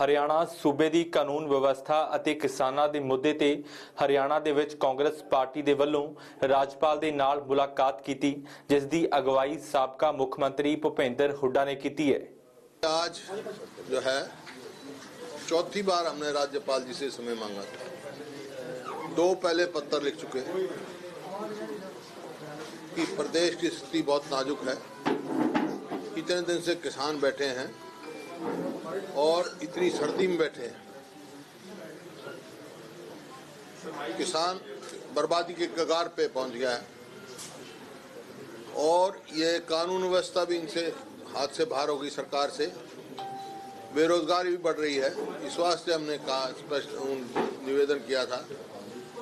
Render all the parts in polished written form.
ਹਰਿਆਣਾ ਸੂਬੇ ਦੀ ਕਾਨੂੰਨ ਵਿਵਸਥਾ ਅਤੇ ਕਿਸਾਨਾਂ ਦੇ ਮੁੱਦੇ ਤੇ ਹਰਿਆਣਾ ਦੇ ਵਿੱਚ ਕਾਂਗਰਸ ਪਾਰਟੀ ਦੇ ਵੱਲੋਂ ਰਾਜਪਾਲ ਦੇ ਨਾਲ ਮੁਲਾਕਾਤ ਕੀਤੀ, ਜਿਸ ਦੀ ਅਗਵਾਈ ਸਾਬਕਾ ਮੁੱਖ ਮੰਤਰੀ ਭੁਪਿੰਦਰ ਹੁੱਡਾ ने की है। आज जो है चौथी बार हमने राज्यपाल जी से समय मांगा था। दो पहले पत्र लिख चुके हैं कि प्रदेश की स्थिति बहुत नाजुक है, इतने दिन से किसान बैठे हैं और इतनी सर्दी में बैठे हैं, किसान बर्बादी के कगार पे पहुंच गया है और ये कानून व्यवस्था भी इनसे हाथ से बाहर हो गई, सरकार से बेरोजगारी भी बढ़ रही है। इस वास्ते हमने कहा, स्पष्ट निवेदन किया था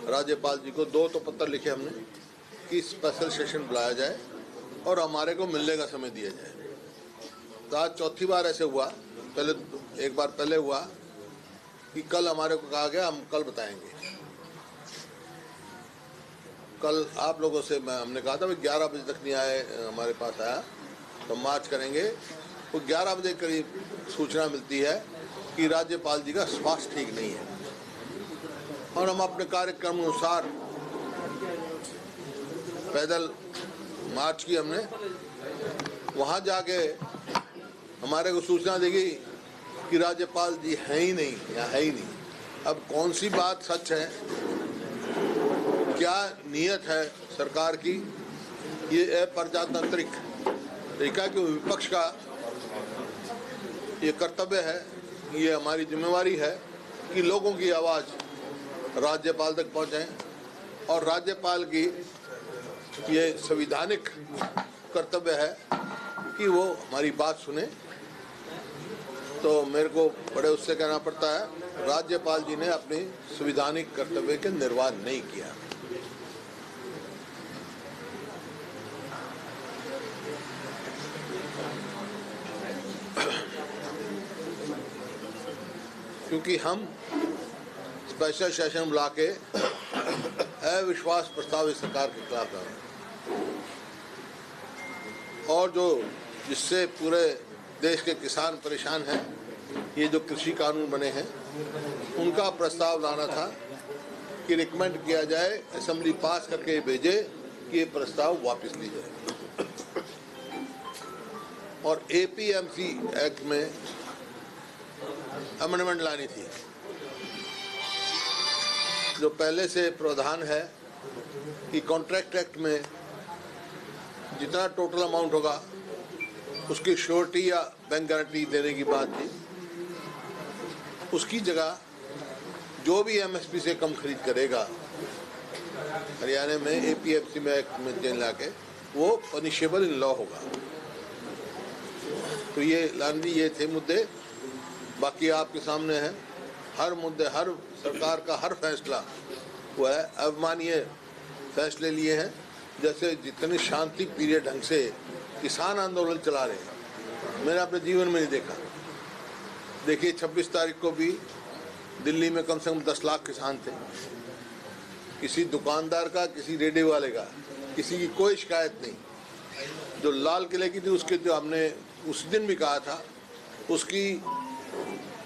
राज्यपाल जी को, दो तो पत्र लिखे हमने कि स्पेशल सेशन बुलाया जाए और हमारे को मिलने का समय दिया जाए। तो आज चौथी बार ऐसे हुआ, पहले एक बार पहले हुआ कि कल हमारे को कहा गया हम कल बताएंगे। कल आप लोगों से हमने कहा था भाई 11 बजे तक नहीं आए, हमारे पास आया तो मार्च करेंगे। तो 11 बजे करीब सूचना मिलती है कि राज्यपाल जी का स्वास्थ्य ठीक नहीं है और हम अपने कार्यक्रम अनुसार पैदल मार्च की हमने। वहाँ जाके हमारे को सूचना देगी कि राज्यपाल जी है ही नहीं, या है ही नहीं। अब कौन सी बात सच है, क्या नीयत है सरकार की, ये अप्रजातांत्रिक तरीका कि विपक्ष का ये कर्तव्य है, ये हमारी जिम्मेवारी है कि लोगों की आवाज़ राज्यपाल तक पहुंचाएं और राज्यपाल की ये संवैधानिक कर्तव्य है कि वो हमारी बात सुने। तो मेरे को बड़े उससे कहना पड़ता है, राज्यपाल जी ने अपनी संवैधानिक कर्तव्य के निर्वाह नहीं किया। क्योंकि हम स्पेशल सेशन बुला के अविश्वास प्रस्ताव इस सरकार के खिलाफ है और जो जिससे पूरे देश के किसान परेशान हैं, ये जो कृषि कानून बने हैं उनका प्रस्ताव लाना था कि रिकमेंड किया जाए, असेंबली पास करके भेजे कि ये प्रस्ताव वापस ली जाए। और एपीएमसी एक्ट में अमेंडमेंट लानी थी। जो पहले से प्रावधान है कि कॉन्ट्रैक्ट एक्ट में जितना टोटल अमाउंट होगा उसकी श्योरिटी या बैंक गारंटी देने की बात थी, उसकी जगह जो भी एमएसपी से कम खरीद करेगा हरियाणा में एपीएमसी में एक्ट में चेंज लाके वो पनिशेबल इन लॉ होगा। तो ये लानी, ये थे मुद्दे। बाकी आपके सामने है, हर मुद्दे, हर सरकार का हर फैसला वो है अवमाननीय फैसले लिए हैं। जैसे जितनी शांति प्रिय ढंग से किसान आंदोलन चला रहे हैं, मैंने अपने जीवन में नहीं देखा। देखिए 26 तारीख को भी दिल्ली में कम से कम 10 लाख किसान थे। किसी दुकानदार का, किसी रेडियो वाले का, किसी की कोई शिकायत नहीं। जो लाल किले की थी उसके, जो हमने उस दिन भी कहा था, उसकी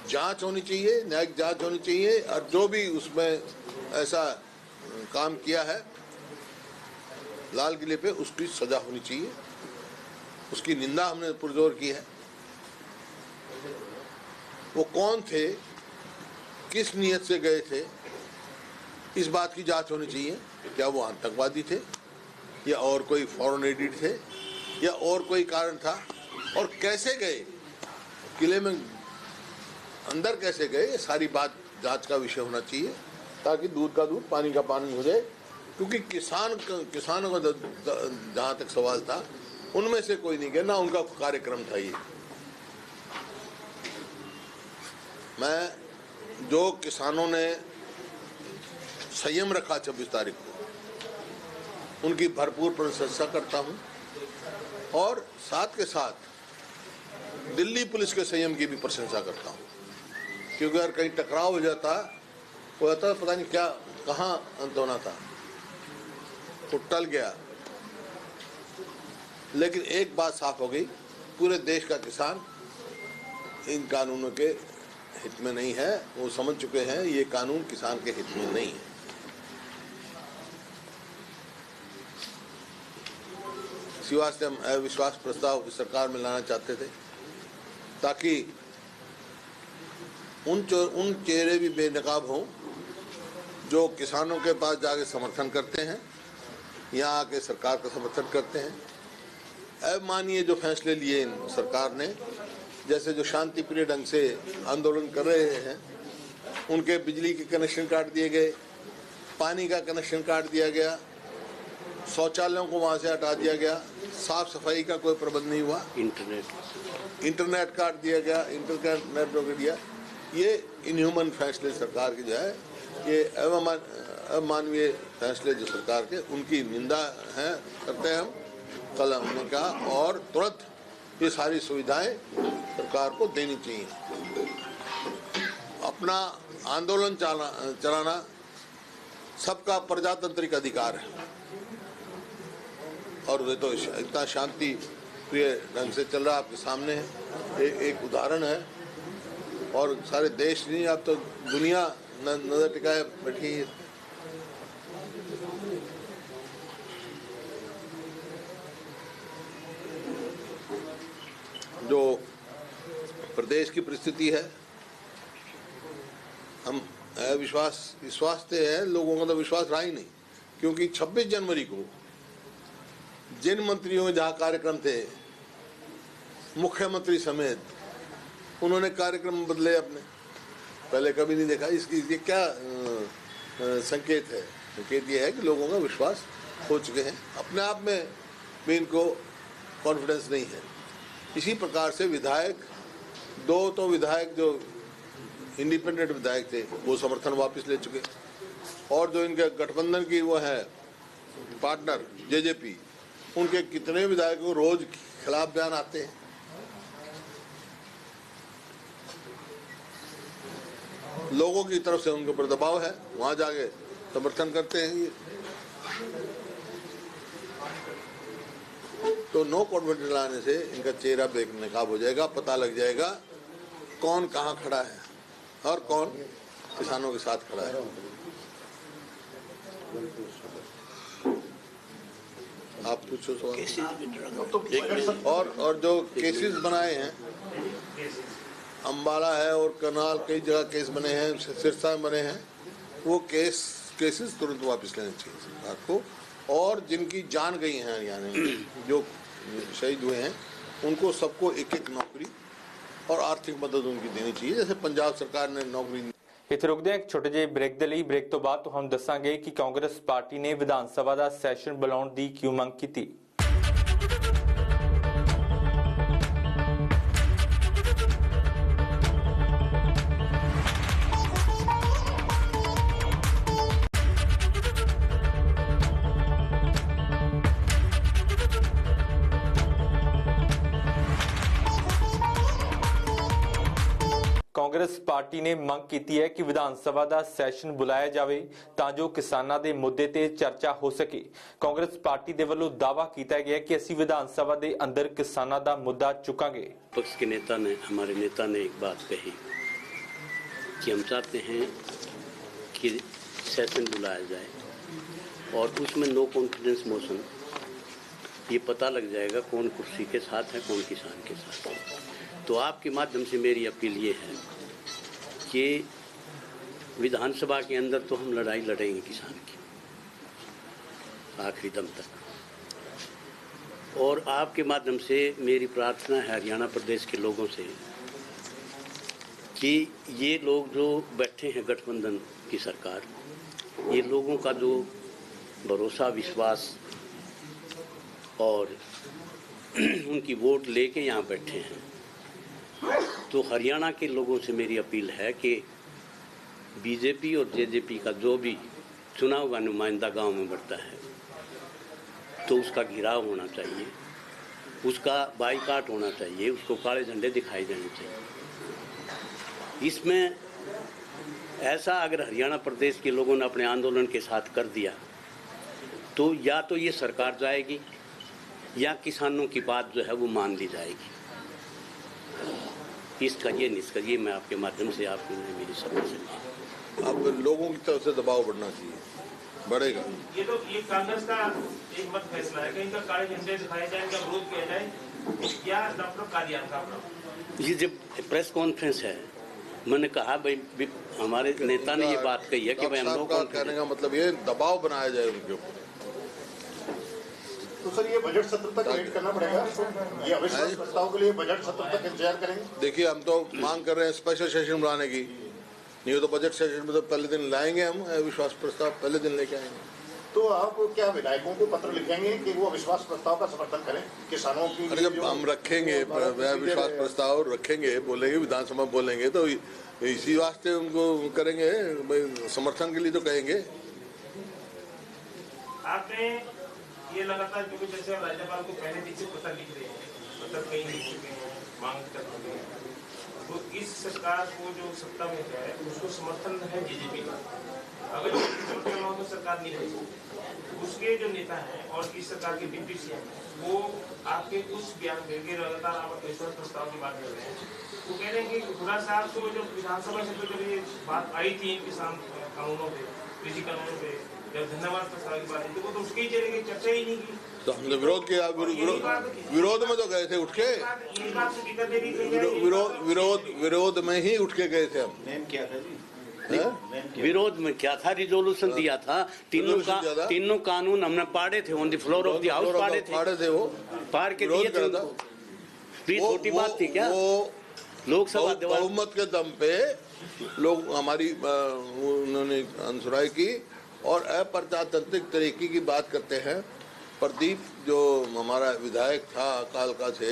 जांच होनी चाहिए, न्यायिक जांच होनी चाहिए और जो भी उसमें ऐसा काम किया है लाल किले पे उसकी सजा होनी चाहिए। उसकी निंदा हमने पुरजोर की है। वो कौन थे, किस नियत से गए थे, इस बात की जांच होनी चाहिए। क्या वो आतंकवादी थे या और कोई फॉरेन एडिट थे या और कोई कारण था, और कैसे गए, किले में अंदर कैसे गए, ये सारी बात जांच का विषय होना चाहिए ताकि दूध का दूध पानी का पानी हो जाए। क्योंकि किसानों का जहाँ तक सवाल था उनमें से कोई नहीं गया, ना उनका कार्यक्रम था ये। मैं जो किसानों ने संयम रखा 26 तारीख को, उनकी भरपूर प्रशंसा करता हूँ और साथ के साथ दिल्ली पुलिस के संयम की भी प्रशंसा करता हूँ। क्योंकि अगर कहीं टकराव हो जाता, पता नहीं क्या, कहाँ अंत होना था, तो टल गया। लेकिन एक बात साफ हो गई, पूरे देश का किसान इन कानूनों के हित में नहीं है। वो समझ चुके हैं ये कानून किसान के हित में नहीं है। इसी वास्ते हम अविश्वास प्रस्ताव सरकार में लाना चाहते थे, ताकि उन चेहरे भी बेनकाब हों जो किसानों के पास जाके समर्थन करते हैं, यहाँ आके सरकार का समर्थन करते हैं। अमानवीय जो फैसले लिए सरकार ने, जैसे जो शांति प्रिय ढंग से आंदोलन कर रहे हैं उनके बिजली के कनेक्शन काट दिए गए, पानी का कनेक्शन काट दिया गया, शौचालयों को वहाँ से हटा दिया गया, साफ सफाई का कोई प्रबंध नहीं हुआ, इंटरनेट काट दिया गया, इंटरनेट रोक दिया। ये इनह्यूमन फैसले सरकार के जो है, ये अमानवीय फैसले जो सरकार के, उनकी निंदा है करते हैं हम। कल हमने कहा और तुरंत ये सारी सुविधाएं सरकार को देनी चाहिए। अपना आंदोलन चलाना सबका प्रजातांत्रिक अधिकार है, और वे तो इतना शांति प्रिय ढंग से चल रहा आपके सामने है। एक उदाहरण है, और सारे देश नहीं, अब तो दुनिया नजर टिकाए बैठी है। जो प्रदेश की परिस्थिति है, हम विश्वास है, लोगों का तो विश्वास रहा ही नहीं, क्योंकि 26 जनवरी को जिन मंत्रियों के जहाँ कार्यक्रम थे, मुख्यमंत्री समेत, उन्होंने कार्यक्रम बदले अपने, पहले कभी नहीं देखा। ये क्या संकेत है? संकेत ये है कि लोगों का विश्वास खो चुके हैं, अपने आप में भी इनको कॉन्फिडेंस नहीं है। इसी प्रकार से विधायक, दो तो विधायक जो इंडिपेंडेंट विधायक थे वो समर्थन वापस ले चुके, और जो इनके गठबंधन की वो है पार्टनर जेजेपी, उनके कितने विधायकों रोज खिलाफ बयान आते हैं। लोगों की तरफ से उनके ऊपर दबाव है, वहां जाके समर्थन करते हैं ये। तो नो कॉन्फिडेंस लाने से इनका चेहरा बेनकाब हो जाएगा, पता लग जाएगा कौन कहाँ खड़ा है और कौन किसानों के साथ खड़ा है। आप पूछो सवाल। और जो केसेस बनाए हैं, अम्बाला है और करनाल, कई जगह केस बने हैं, सिरसा में बने हैं, वो केसेस तुरंत वापस लेने चाहिए सरकार को। और जिनकी जान गई हैं हरियाणा में, जो शहीद हुए हैं, उनको सबको एक एक नौकरी और आर्थिक मदद उनकी देनी चाहिए, जैसे पंजाब सरकार ने नौकरी। ਇੱਥੇ ਰੁਕਦੇ ਹਾਂ ਇੱਕ ਛੋਟੇ ਜਿਹੇ ਬ੍ਰੇਕ ਦੇ ਲਈ। ਬ੍ਰੇਕ ਤੋਂ ਬਾਅਦ ਤੁਹਾਨੂੰ ਦੱਸਾਂਗੇ ਕਿ ਕਾਂਗਰਸ ਪਾਰਟੀ ਨੇ ਵਿਧਾਨ ਸਭਾ ਦਾ ਸੈਸ਼ਨ ਬੁਲਾਉਣ ਦੀ ਕਿਉਂ ਮੰਗ ਕੀਤੀ। ਕਾਂਗਰਸ ਪਾਰਟੀ ਨੇ ਮੰਗ ਕੀਤੀ ਹੈ ਕਿ ਵਿਧਾਨ ਸਭਾ ਦਾ ਸੈਸ਼ਨ ਬੁਲਾਇਆ ਜਾਵੇ ਤਾਂ ਜੋ ਕਿਸਾਨਾਂ ਦੇ ਮੁੱਦੇ ਤੇ ਚਰਚਾ ਹੋ ਸਕੇ। ਕਾਂਗਰਸ ਪਾर्टी ਦੇ ਵੱਲੋਂ दावा ਕੀਤਾ ਗਿਆ कि ਅਸੀਂ ਵਿਧਾਨ सभा ਦੇ अंदर किसानों ਦਾ मुद्दा चुकांगे। पक्ष के नेता ने, हमारे नेता ने एक बात कही कि हम चाहते हैं कि सेशन बुलाया जाए और उसमें नो कॉन्फिडेंस मोशन, ये पता लग जाएगा कौन कुर्सी के साथ है कौन किसान के साथ है। तो आपके माध्यम से मेरी अपील ये है कि विधानसभा के अंदर तो हम लड़ाई लड़ेंगे किसान की आखिरी दम तक, और आपके माध्यम से मेरी प्रार्थना है हरियाणा प्रदेश के लोगों से कि ये लोग जो बैठे हैं गठबंधन की सरकार, ये लोगों का जो भरोसा, विश्वास और उनकी वोट लेके यहाँ बैठे हैं, तो हरियाणा के लोगों से मेरी अपील है कि बीजेपी और जेजेपी का जो भी चुना हुआ नुमाइंदा गांव में बढ़ता है तो उसका घिराव होना चाहिए, उसका बाईकाट होना चाहिए, उसको काले झंडे दिखाई देने चाहिए। इसमें ऐसा अगर हरियाणा प्रदेश के लोगों ने अपने आंदोलन के साथ कर दिया तो या तो ये सरकार जाएगी या किसानों की बात जो है वो मान ली जाएगी। इस करिए निष्करिए, मैं आपके माध्यम से आपको मेरी समझ से अब लोगों की तरफ से दबाव बढ़ना चाहिए, बढ़ेगा। ये कांग्रेस का एक मत फैसला है कि इनका काले झंडे दिखाए जाए, इनका विरोध किया जाए, या डॉक्टर कादियान का अपना। ये जब प्रेस कॉन्फ्रेंस है, मैंने कहा भाई हमारे नेता ने ये बात कही है कि भाई हम लोग कहने का मतलब ये दबाव बनाया जाए उनके ऊपर। तो सर ये बजट सत्र तक वेट करना पड़ेगा, ये अविश्वास प्रस्ताव के लिए बजट सत्र तक इंतजार करेंगे। देखिए हम तो मांग कर रहे हैं स्पेशल सेशन बुलाने की, नहीं तो बजट सेशन में तो पहले दिन लाएंगे, हम अविश्वास प्रस्ताव पहले दिन लेके आएंगे। तो आप क्या विधायकों को पत्र लिखेंगे कि वो अविश्वास प्रस्ताव का समर्थन करें किसानों की? अरे जब हम रखेंगे अविश्वास प्रस्ताव रखेंगे, बोलेंगे विधानसभा बोलेंगे, तो इसी वास्ते उनको करेंगे भाई, समर्थन के लिए तो कहेंगे। आपने ये लगातार क्योंकि जैसे राज्यपाल को पहले दिन से पत्र लिख रहे हैं, मतलब कहीं लिख चुके हैं, मांग कर चुके हैं, तो इस सरकार को जो सत्ता में है उसको समर्थन है बीजेपी का। अगर तो सरकार नहीं बनी, उसके जो नेता हैं और इस सरकार के डिप्टी सीएम वो आपके उस बयान देंगे, लगातार आप अविश्वास प्रस्ताव की बात कर रहे हैं, वो कह रहे हैं कि हुड्डा साहब को जो विधानसभा से जब ये बात आई थी किसान कानूनों पे, कृषि कानूनों पे, जब धन्यवाद प्रस्ताव की बात थी, वो तो उसके ही चले गए, चर्चा ही नहीं की। तो हमने विरोध किया, विरोध में तो गए थे उठ के, विरोध में ही उठ के गए थे हम। क्या था जी? विरोध में क्या था, रिजोल्यूशन दिया था, तीनों कानून हमने पाड़े थे, on the floor of the house पाड़े थे, वो पार के दिए थे। छोटी बात थी क्या? लोकसभा बहुमत के दम पे लोग हमारी उन्होंने अनुसराई की और अप्रजातांत्रिक तरीके की बात करते हैं। प्रदीप जो हमारा विधायक था कालका से,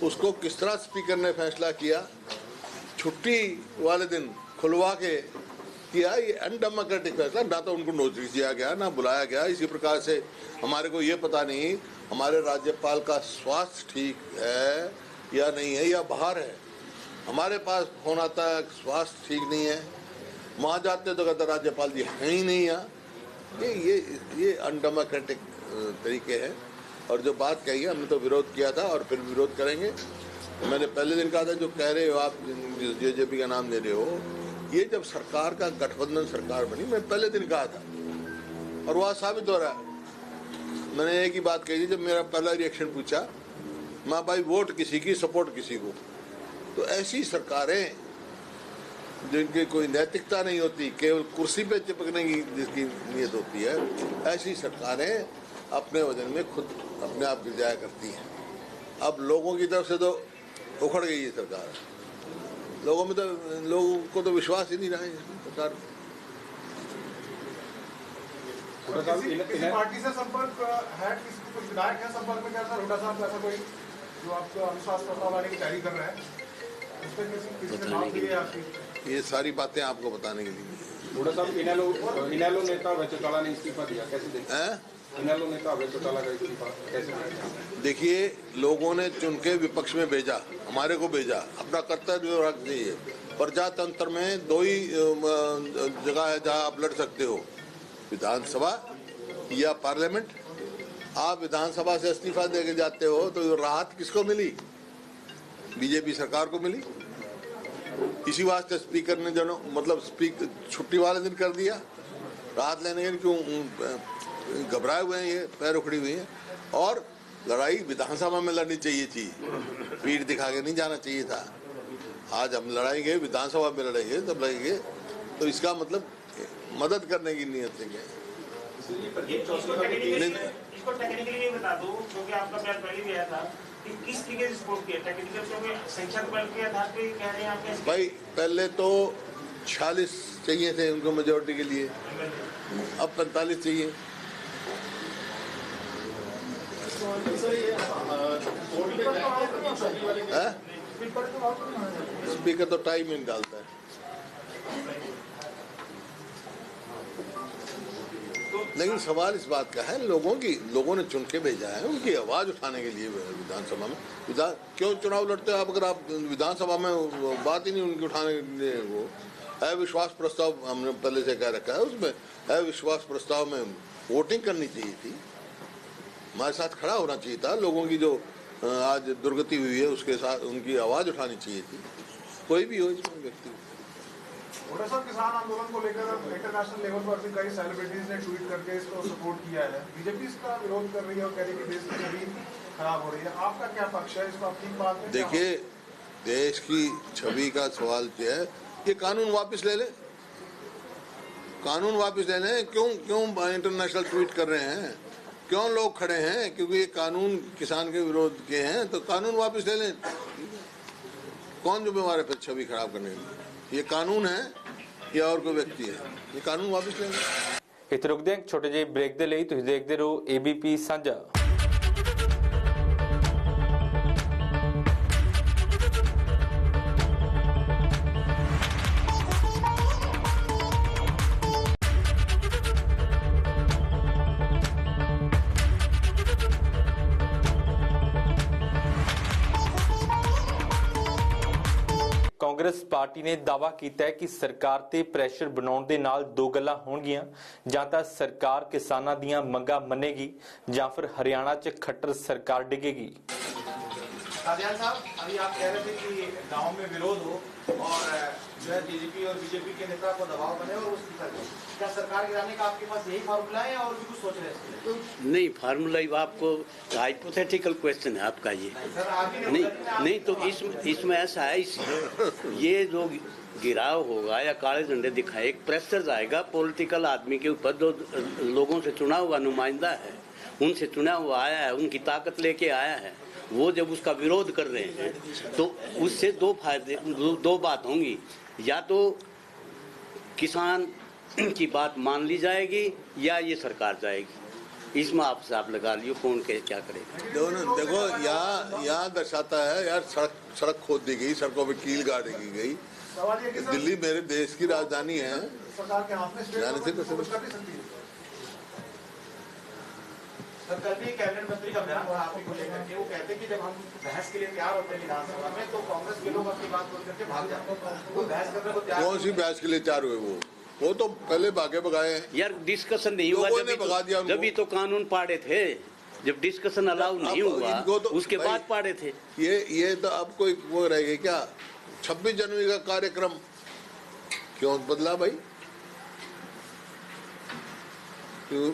उसको किस तरह स्पीकर ने फैसला किया, छुट्टी वाले दिन खुलवा के किया। ये अनडेमोक्रेटिक फैसला, ना तो उनको नोटिस दिया गया ना बुलाया गया। इसी प्रकार से हमारे को ये पता नहीं हमारे राज्यपाल का स्वास्थ्य ठीक है या नहीं है या बाहर है। हमारे पास फोन आता है स्वास्थ्य ठीक नहीं है, वहाँ जाते तो कहते राज्यपाल जी हैं ही नहीं यहाँ। ये अनडेमोक्रेटिक तरीके हैं। और जो बात कही है हमने तो विरोध किया था और फिर विरोध करेंगे। मैंने पहले दिन कहा था, जो कह रहे हो आप जेजेपी का नाम ले रहे हो, ये जब सरकार का गठबंधन सरकार बनी, मैं पहले दिन कहा था और वह साबित हो रहा है। मैंने एक ही बात कही थी जब मेरा पहला रिएक्शन पूछा, माँ भाई वोट किसी की, सपोर्ट किसी को। तो ऐसी सरकारें जिनकी कोई नैतिकता नहीं होती, केवल कुर्सी पे चिपकने की जिसकी नीयत होती है, ऐसी सरकारें अपने वजन में खुद अपने आप गिर जाया करती हैं। अब लोगों की तरफ से तो उखड़ गई है सरकार, लोगों को तो विश्वास ही नहीं रहा है सरकार। किसी पार्टी से संपर्क है, कुछ विधायक है संपर्क में क्या सर? हुड्डा साहब ऐसा कोई जो आपको अविश्वास प्रस्ताव लाने की तैयारी कर रहा है, उस पर किसी से बात हुई है आपकी? ये सारी बातें आपको बताने के लिए। हुड्डा साहब इनेलो नेता अभय चौटाला ने इस्तीफा दिया, कैसे देखते हैं? इनेलो नेता अभय चौटाला का इस्तीफा कैसे देखते हैं? देखिए, लोगों ने चुन के विपक्ष में भेजा, हमारे को भेजा, अपना कर्तव्य रख दिए। प्रजातंत्र में दो ही जगह है जहां आप लड़ सकते हो, विधानसभा या पार्लियामेंट। आप विधानसभा से इस्तीफा देके जाते हो तो राहत किसको मिली? बीजेपी सरकार को मिली। इसी वास्ते स्पीकर ने जो स्पीकर छुट्टी वाले दिन कर दिया। राहत लेने के क्यों घबराए हुए हैं, ये पैर उखड़ी हुई है। और लड़ाई विधानसभा में लड़नी चाहिए थी, पीठ दिखा के नहीं जाना चाहिए था। आज हम लड़ाएंगे, विधानसभा में लड़ेंगे, तब लड़ेंगे, तो इसका मतलब मदद करने की नीयत से गए। इसको टेक्निकली नहीं बता दो, क्योंकि आपका बयान पहले भी आया था कि किस तरीके से सपोर्ट किया, टेक्निकल संख्या बल के आधार पे कह रहे हैं आप? भाई पहले तो 46 चाहिए थे उनको मेजोरिटी के लिए, अब 45 चाहिए। स्पीकर तो टाइम ही निकालता है। लेकिन सवाल इस बात का है, लोगों ने चुन के भेजा है उनकी आवाज उठाने के लिए विधानसभा में। क्यों चुनाव लड़ते हो आप अगर आप विधानसभा में बात ही नहीं उनकी उठाने के लिए? वो अविश्वास प्रस्ताव हमने पहले से कह रखा है, उसमें अविश्वास प्रस्ताव में वोटिंग करनी चाहिए थी, हमारे साथ खड़ा होना चाहिए था। लोगों की जो आज दुर्गति हुई है उसके साथ उनकी आवाज़ उठानी चाहिए थी, कोई भी हो इसमें व्यक्ति। हुड्डा साहब, किसान आंदोलन को लेकर इंटरनेशनल लेवल पर भी कई सेलिब्रिटीज ने ट्वीट करके इसको सपोर्ट किया है। बीजेपी इसका विरोध कर रही है और कह रही है कि देश की छवि खराब हो रही है। आपका क्या पक्ष है इसको? आप ठीक बात है? देखिए, देश की छवि का सवाल क्या है, ये कानून वापस ले ले, कानून वापस ले लें। क्यों इंटरनेशनल ट्वीट कर रहे हैं, क्यों लोग खड़े हैं? क्योंकि ये कानून किसान के विरोध के हैं, तो कानून वापस ले लें। कौन जिम्मेवार है फिर छवि खराब करने के? ये कानून है या और कोई व्यक्ति है? ये कानून वापस ले लें। ਇੱਥੇ ਰੁਕਦੇ ਹਾਂ ਛੋਟੇ ਜਿਹੇ ਬ੍ਰੇਕ ਦੇ ਲਈ। ਤੁਸੀਂ ਦੇਖਦੇ ਰਹੋ ABP ਸਾਂਝਾ। ਕਾਂਗਰਸ ਪਾਰਟੀ ਨੇ ਦਾਅਵਾ ਕੀਤਾ ਹੈ ਕਿ ਸਰਕਾਰ ਤੇ ਪ੍ਰੈਸ਼ਰ ਬਣਾਉਣ ਦੇ ਨਾਲ ਦੋ ਗੱਲਾਂ ਹੋਣਗੀਆਂ, ਜਾਂ ਤਾਂ ਸਰਕਾਰ ਕਿਸਾਨਾਂ ਦੀਆਂ ਮੰਗਾਂ ਮੰਨੇਗੀ ਜਾਂ ਫਿਰ ਹਰਿਆਣਾ 'ਚ ਖੱਟਰ ਸਰਕਾਰ ਡਿੱਗੇਗੀ। कादियान साहब, अभी आप कह रहे थे कि गांव में विरोध हो और जो है जेजेपी और बीजेपी के नेता को दबाव बने और उसकी क्या सरकार गिराने का आपके पास यही फार्मूला है या और भी कुछ सोच रहे हैं? नहीं, फार्मूला आपको हाइपोथेटिकल क्वेश्चन है आपका ये। नहीं तो इसमें ऐसा है, ये जो गिराव होगा या काले झंडे दिखाए, एक प्रेशर जाएगा पॉलिटिकल आदमी के ऊपर जो लोगों से चुना हुआ नुमाइंदा है, उनसे चुना हुआ आया है, उनकी ताकत लेके आया है, वो जब उसका विरोध कर रहे हैं तो उससे दो बात होंगी। या तो किसान की बात मान ली जाएगी या ये सरकार जाएगी। इसमें आप लगा लियो कौन क्या करेगा। देखो, यहाँ दर्शाता है यार, सड़क खोद दी गई, सड़कों पे कील गाड़ी की गई। दिल्ली मेरे देश की राजधानी है, सरकार के हाथ में जाने से तो कल भी कैबिनेट मंत्री का बयान हुआ आप ही को लेकर के, वो कहते हैं कि जब हम बहस के लिए तैयार होते हैं विधानसभा में तो कांग्रेस के लोग अपनी बात बोल करके भाग जाते हैं। वो बहस करने को तैयार। कौन सी बहस के लिए तैयार हुए? वो तो पहले भागे भगाए हैं यार। डिस्कशन नहीं हुआ जब तो कानून पाड़े थे, जब डिस्कशन अलाउ नहीं हुआ तो उसके बाद पाड़े थे। ये तो अब कोई वो रहेगी क्या? 26 जनवरी का कार्यक्रम क्यों बदला भाई?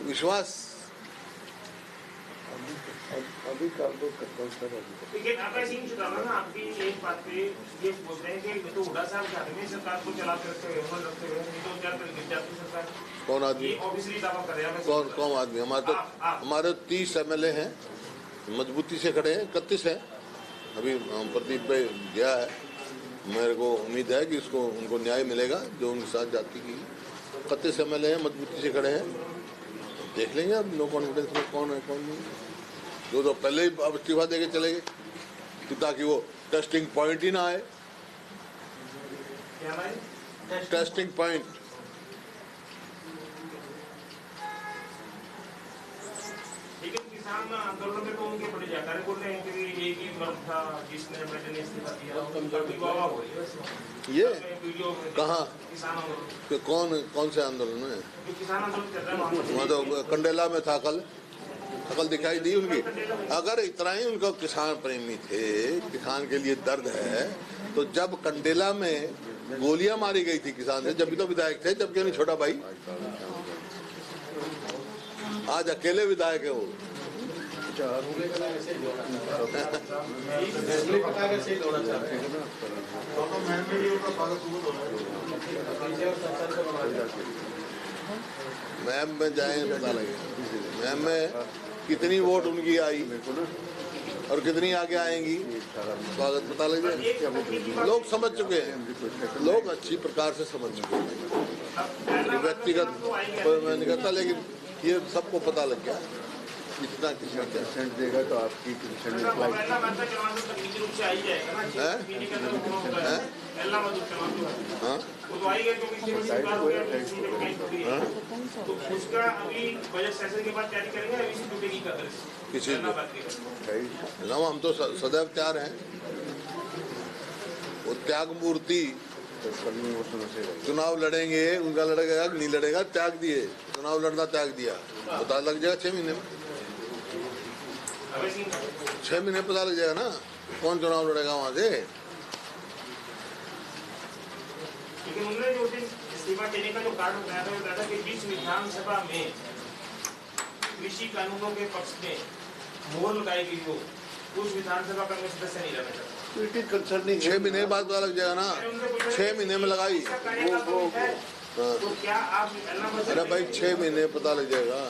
विश्वास अभी कर दो। लेकिन आप ऐसे ही छुटाना ना, आपकी एक बात पे ये बोल रहे हैं कि तो हुड्डा साहब चाहते हैं सरकार को चलाते रखते हुए, अमल रखते हुए, नहीं तो क्या गिर जाती सरकार। कौन आदमी? ऑब्वियसली दावा कर रहे हैं। कौन आदमी? हमारे 30 MLA हैं, मजबूती से खड़े हैं, 31 हैं। अभी प्रदीप पे गया है, मेरे को उम्मीद है कि इसको उनको न्याय मिलेगा जो उनके साथ जाति की। 31 MLA हैं, मजबूती से खड़े हैं। देख लेंगे अब नो कॉन्फिडेंस में कौन है कौन नहीं। जो तो पहले ही अब इस्तीफा देके चले गए ताकि वो टेस्टिंग पॉइंट ही ना आए। टेस्टिंग पॉइंट लेकिन किसान आंदोलन में तो उनके बड़े जानकारी बोल रहे हैं कि एक ही मर्द था जिसने बेटे ने इस्तीफा दिया, उनका विवाह हो रही है। ये कहाँ? किसान कौन से आंदोलन में? जो किसान आंदोलन कर रहे हैं वहाँ तो कंडेला में था, कल दिखाई दी उनकी। अगर इतना ही उनका किसान प्रेमी थे, किसान के लिए दर्द है, तो जब कंडेला में गोलियां मारी गई थी किसान से, जब भी तो विधायक थे, जब क्यों नहीं छोटा भाई? आज अकेले विधायक है वो। मैम में जाए पता लगेगा। मैम में कितनी वोट उनकी आई और कितनी आगे आएंगी, स्वागत पता लगेगा। लोग समझ चुके हैं, लोग अच्छी प्रकार से समझ चुके हैं। व्यक्तिगत मैं नहीं कहता, लेकिन ये सबको पता लग गया कितना कितना क्या देगा तो आपकी उसका अभी बजट सेशन के बाद तैयारी करेंगे, अभी से टूटेगी कदर किसी को। हम तो सदैव तैयार हैं। वो त्याग मूर्ति चुनाव लड़ेंगे, उनका लड़ेगा नहीं लड़ेगा, त्याग दिए, चुनाव लड़ना त्याग दिया, पता लग जाएगा 6 महीने में। अभय सिंह का 6 महीने पता लग जाएगा ना कौन चुनाव लड़ेगा वहां से। लेकिन उन्होंने जो दिन इस्तीफा देने का जो कारण बताया था, वो बताया था कि बीच विधानसभा में कृषि कानूनों के पक्ष में मोहर लगाई गई हो, उस विधानसभा का मैं सदस्य नहीं रहना चाहता। इट इज कंसर्निंग 6 महीने बाद पता लग जाएगा ना। 6 महीने में लगाई। तो क्या आप अरे भाई 6 महीने पता लग जाएगा।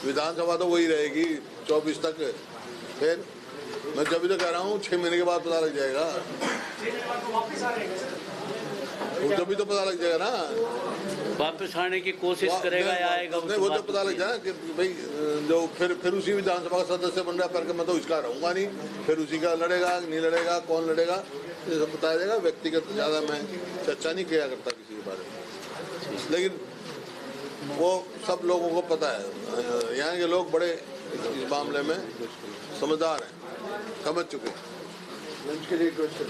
विधानसभा तो वही रहेगी 24 तक। फिर मैं जब भी तो कह रहा हूँ 6 महीने के बाद पता लग जाएगा। जब भी तो पता लग जाएगा ना। वापस आने की कोशिश करेगा या आएगा, नहीं वो तो पता लग जाएगा कि भाई जो फिर उसी विधानसभा का सदस्य बन रहा है, पर मैं तो इसका रहूंगा नहीं, फिर उसी का लड़ेगा नहीं लड़ेगा, कौन लड़ेगा ये सब बताया जाएगा। व्यक्तिगत ज़्यादा मैं चर्चा नहीं किया करता किसी के बारे में, लेकिन वो सब लोगों को पता है। यहाँ के लोग बड़े इस मामले में समझदार हैं, समझ चुके हैं। लंच के लिए क्वेश्चन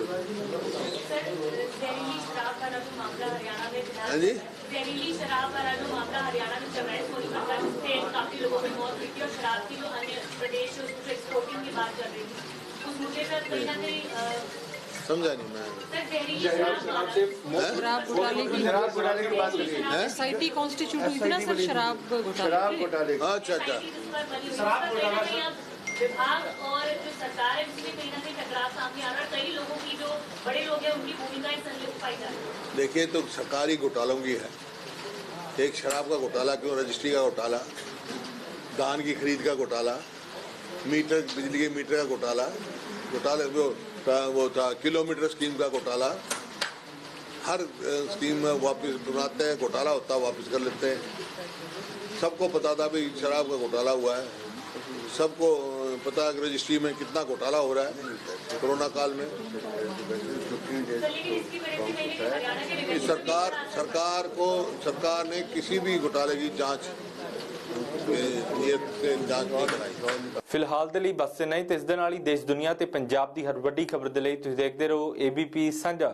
हाँ जी, जहरीली शराब वाला जो मामला हरियाणा में चल रहा है, सोनीपत का, जिससे काफी लोगों की मौत हुई थी और शराब की जो अन्य प्रदेश उसको एक्सपोर्टिंग की बात कर रही थी, उस मुद्दे पर कहीं ना कहीं समझा नहीं मैं। सर जहरीली शराब घोटाले की बात करी है। एसआईटी कॉन्स्टिट्यूट हुई थी ना सर, शराब घोटाले। अच्छा अच्छा, विभाग और जो सरकार है उसमें कहीं ना कहीं टकराव सामने आ रहा है। कई लोगों की जो बड़े लोग हैं उनकी भूमिका संलिप्त पाई जा रही है। देखिए तो सरकारी घोटालों की है, एक शराब का घोटाला क्यों, रजिस्ट्री का घोटाला, धान की खरीद का घोटाला, मीटर बिजली के मीटर का घोटाला, वो था किलोमीटर स्कीम का घोटाला। हर स्कीम में वापस बनाते हैं, घोटाला होता है वापस कर लेते हैं। सबको पता था भाई शराब का घोटाला हुआ है, सबको पता है रजिस्ट्री में कितना घोटाला हो रहा है कोरोना काल में। सरकार ने किसी भी घोटाले की जांच नहीं कराई। ਫਿਲਹਾਲ ਦੇ ਲਈ ਬਸ ਇੰਨਾ ਹੀ। ਤੇ ਇਸ ਦੇ ਨਾਲ ਹੀ ਦੇਸ਼ ਦੁਨੀਆ ਤੇ ਪੰਜਾਬ ਦੀ ਹਰ ਵੱਡੀ ਖਬਰ ਦੇ ਲਈ ਤੁਸੀਂ ਦੇਖਦੇ ਰਹੋ ABP ਸਾਂਝਾ।